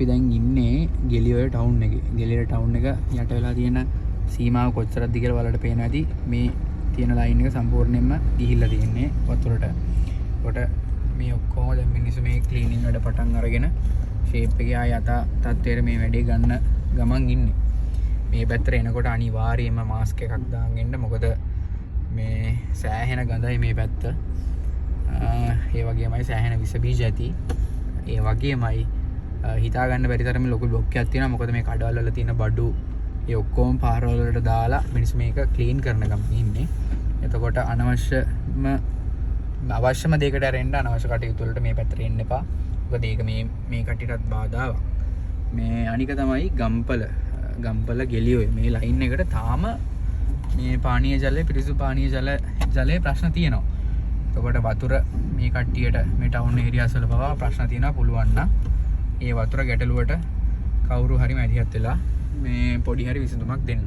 අපි දැන් ඉන්නේ ගෙලියොය ටවුන් එකේ. ගෙලියොය ටවුන් එක යට වෙලා තියෙන සීමාව කොච්චරද කියලා බලන්න පේනවා ඇති. මේ තියෙන ලයින් එක සම්පූර්ණයෙන්ම ගිහිල්ලා තියෙන්නේ වතුරට. ඒකට මේ ඔක්කොම දැන් මිනිස්සු මේ ක්ලීනින් වැඩ පටන් අරගෙන ෂේප් එකේ ආය යථා තත්ත්වයට මේ වැඩේ ගන්න ගමන් ඉන්නේ. මේ පැත්තට එනකොට අනිවාර්යයෙන්ම මාස්ක් එකක් දාගෙන එන්න. මොකද මේ සෑහෙන ගඳයි මේ පැත්ත. ඒ වගේමයි සෑහෙන විස බීජ ඇති. ඒ වගේමයි හිතා ගන්න බැරි තරමේ ලොකු බ්ලොක් එකක් තියෙනවා. මොකද මේ කඩවල වල තියෙන බඩු ඒ ඔක්කොම පාරවල වලට දාලා මිනිස්සු මේක ක්ලීන් කරන ගමන් ඉන්නේ. එතකොට අවශ්‍යම දෙයකට රෙන්න අනවශ්‍ය කටයුතු වලට මේ පැත්තට එන්න එපා. මොකද ඒක මේ කට්ටියටත් බාධාවක්. මේ අනික තමයි ගම්පල ගෙලියොය මේ ලයින් එකට තාම මේ පානීය ජලය පිරිසිදු පානීය ජලයේ ප්‍රශ්න තියෙනවා. එතකොට වතුර මේ කට්ටියට මේ ටවුන් ඒරියාස් වල පවා ප්‍රශ්න තියෙනවා. පුළුවන් නම් ඒ වතුර ගැටලුවට කවුරු හරි මැදිහත් වෙලා මේ පොඩි හරි විසඳුමක් දෙන්න.